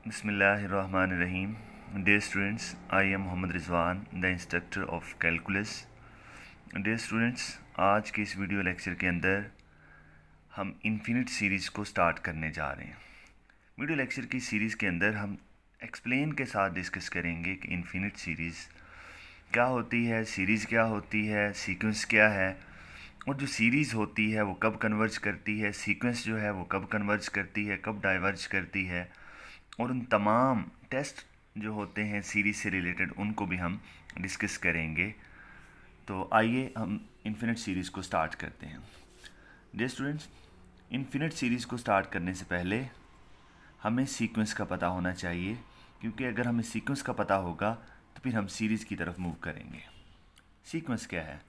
Bismillahirrahmanirrahim. Dear students, I am Mohammad Rizwan, the instructor of calculus. Dear students, आज के इस video lecture के अंदर हम इन्फिनिट सीरीज़ को स्टार्ट करने जा रहे हैं। वीडियो लेक्चर की सीरीज़ के अंदर हम एक्सप्लेन के साथ डिस्कस करेंगे कि इन्फिनिट सीरीज़ क्या होती है, सीरीज़ क्या होती है, सीक्वेंस क्या है, और जो सीरीज़ होती है वो कब कन्वर्ज करती है, सीक्वेंस जो है वो कब कन्वर्ज करती है, कब डाइवर्ज करती है, और उन तमाम टेस्ट जो होते हैं सीरीज़ से रिलेटेड उनको भी हम डिस्कस करेंगे। तो आइए हम इन्फिनिट सीरीज़ को स्टार्ट करते हैं। डियर स्टूडेंट्स, इन्फिनिट सीरीज़ को स्टार्ट करने से पहले हमें सीक्वेंस का पता होना चाहिए, क्योंकि अगर हमें सीक्वेंस का पता होगा तो फिर हम सीरीज़ की तरफ मूव करेंगे। सीक्वेंस क्या है?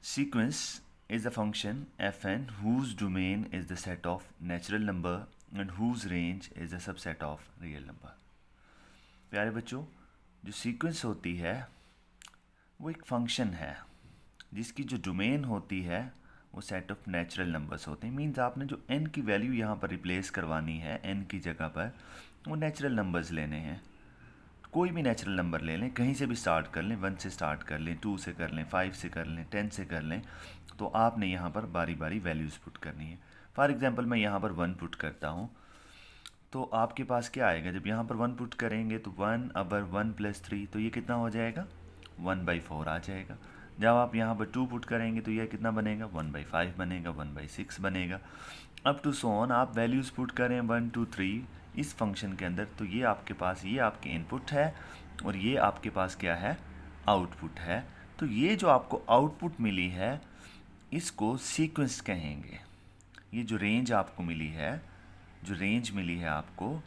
Sequence is a function fn whose domain is the set of natural number and whose range is a subset of real number। प्यारे बच्चों, जो सीक्वेंस होती है वो एक फंक्शन है जिसकी जो डोमेन होती है वो सेट ऑफ नेचुरल नंबर्स होते हैं। मीन्स आपने जो n की वैल्यू यहाँ पर रिप्लेस करवानी है, n की जगह पर वो नेचुरल नंबर्स लेने हैं। कोई भी नेचुरल नंबर ले लें, कहीं से भी स्टार्ट कर लें, 1 से स्टार्ट कर लें, 2 से कर लें, 5 से कर लें, 10 से कर लें, तो आपने यहाँ पर बारी बारी वैल्यूज़ पुट करनी है। फॉर एग्जांपल मैं यहाँ पर 1 पुट करता हूँ, तो आपके पास क्या आएगा? जब यहाँ पर 1 पुट करेंगे तो 1 अबर 1 + 3, तो ये कितना हो जाएगा? 1/4 आ जाएगा। जब आप यहाँ पर 2 पुट करेंगे तो यह कितना बनेगा? 1/5 बनेगा, 1/6 बनेगा। अप टू सो ऑन आप वैल्यूज़ पुट करें 1 2 3 इस फंक्शन के अंदर, तो ये आपके पास ये आपके इनपुट है और ये आपके पास क्या है? आउटपुट है। तो ये जो आपको आउटपुट मिली है इसको सीक्वेंस कहेंगे। ये जो रेंज आपको मिली है, जो रेंज मिली है आपको,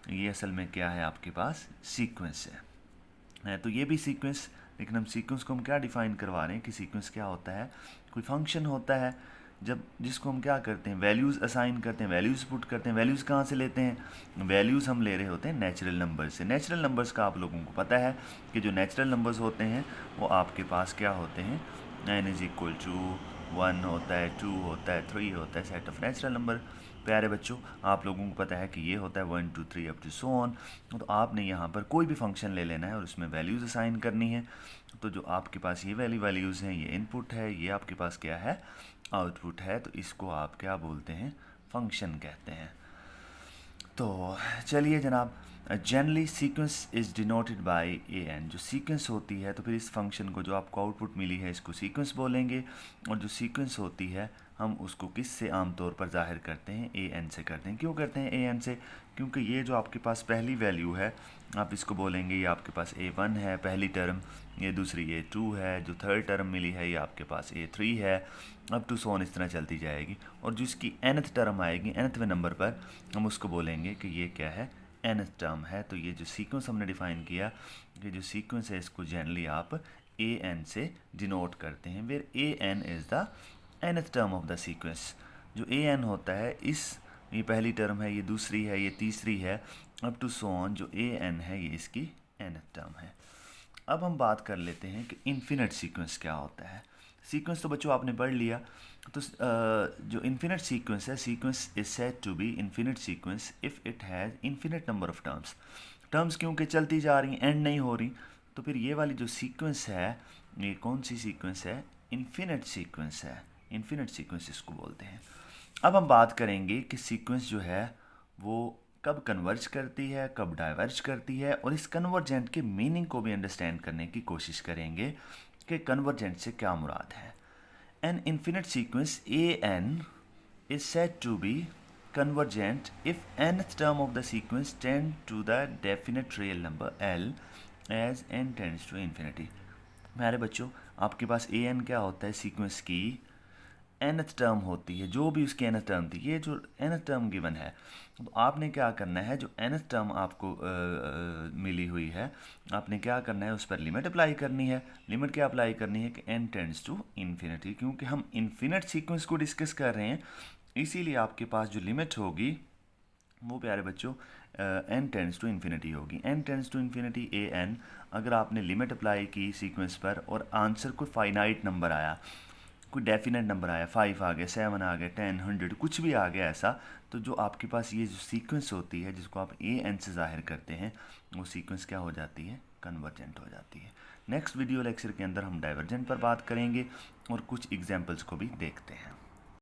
ये असल में क्या है? आपके पास सीक्वेंस है। तो ये भी सीक्वेंस, लेकिन हम सीक्वेंस को हम क्या डिफ़ाइन करवा रहे हैं कि सीक्वेंस क्या होता है? कोई फंक्शन होता है जब जिसको हम क्या करते हैं? वैल्यूज़ असाइन करते हैं, वैल्यूज़ पुट करते हैं। वैल्यूज़ कहाँ से लेते हैं? वैल्यूज़ हम ले रहे होते हैं नेचुरल नंबर से। नेचुरल नंबर्स का आप लोगों को पता है कि जो नेचुरल नंबर्स होते हैं वो आपके पास क्या होते हैं? n = 1 होता है, 2 होता है, 3 होता है, सेट ऑफ नेचुरल नंबर। प्यारे बच्चों, आप लोगों को पता है कि ये होता है 1 2 3 अप टू सो ऑन। तो आपने यहाँ पर कोई भी फंक्शन ले लेना है और उसमें वैल्यूज़ असाइन करनी है। तो जो आपके पास ये वैल्यूज़ हैं, ये इनपुट है, ये आपके पास क्या है? आउटपुट है। तो इसको आप क्या बोलते हैं? फंक्शन कहते हैं। तो चलिए जनाब, generally sequence is denoted by an। जो सीक्वेंस होती है तो फिर इस फंक्शन को जो आपको आउटपुट मिली है इसको सीक्वेंस बोलेंगे, और जो सीक्वेंस होती है हम उसको किस से आमतौर पर जाहिर करते हैं? an से करते हैं। क्यों करते हैं an से? क्योंकि ये जो आपके पास पहली वैल्यू है आप इसको बोलेंगे ये आपके पास a1 है पहली टर्म, ये दूसरी a2 है, जो थर्ड टर्म मिली है ये आपके पास a3 है, अब टू सो ऑन इस तरह चलती जाएगी। और जिसकी nth टर्म आएगी, nthवें नंबर पर, हम उसको बोलेंगे कि ये क्या है? nth टर्म है। तो ये जो सीक्वेंस हमने डिफ़ाइन किया कि जो सीक्वेंस है इसको जनरली आप an से डिनोट करते हैं, where an is the nth term of the sequence. जो an होता है, ये पहली टर्म है, ये दूसरी है, ये तीसरी है, अप टू सो ऑन, जो an है ये इसकी nth टर्म है। अब हम बात कर लेते हैं कि इन्फिनिट सीक्वेंस क्या होता है। सीक्वेंस तो बच्चों आपने पढ़ लिया। तो जो इन्फिनिट सीक्वेंस है, sequence is said to be infinite sequence if it has infinite number of terms. Terms क्योंकि चलती जा रही, एंड नहीं हो रही, तो फिर ये वाली जो सीक्वेंस है, ये कौन सी सीक्वेंस है? इन्फिनिट सीक्वेंस है। इन्फिनिट सीक्वेंस इसको बोलते हैं। अब हम बात करेंगे कि सीक्वेंस जो है वो कब कन्वर्ज करती है, कब डाइवर्ज करती है, और इस कन्वर्जेंट के मीनिंग को भी अंडरस्टैंड करने की कोशिश करेंगे कि कन्वर्जेंट से क्या मुराद है। An infinite sequence an is said to be convergent if nth term of the sequence tend to the definite real number L as n tends to infinity। मेरे बच्चों, आपके पास an क्या होता है? सीक्वेंस की nth टर्म होती है, जो भी उसकी nth टर्म थी, ये जो nth टर्म गिवन है, तो आपने क्या करना है? जो nth टर्म आपको मिली हुई है, आपने क्या करना है? उस पर लिमिट अप्लाई करनी है। लिमिट क्या अप्लाई करनी है? कि n टेंड्स टू इन्फिनिटी। क्योंकि हम इन्फिनिट सीक्वेंस को डिस्कस कर रहे हैं, इसीलिए आपके पास जो लिमिट होगी वो प्यारे बच्चों n टेंड्स टू इन्फिनिटी होगी। n tends to infinity an। अगर आपने लिमिट अप्लाई की सीक्वेंस पर और आंसर कोई फाइनाइट नंबर आया, कोई डेफिनेट नंबर आया, 5 आ गया, 7 आ गया, 10, 100, कुछ भी आ गया ऐसा, तो जो आपके पास ये जो सीक्वेंस होती है जिसको आप an से ज़ाहिर करते हैं, वो सीक्वेंस क्या हो जाती है, कन्वर्जेंट हो जाती है। नेक्स्ट वीडियो लेक्चर के अंदर हम डाइवर्जेंट पर बात करेंगे और कुछ एग्जाम्पल्स को भी देखते हैं।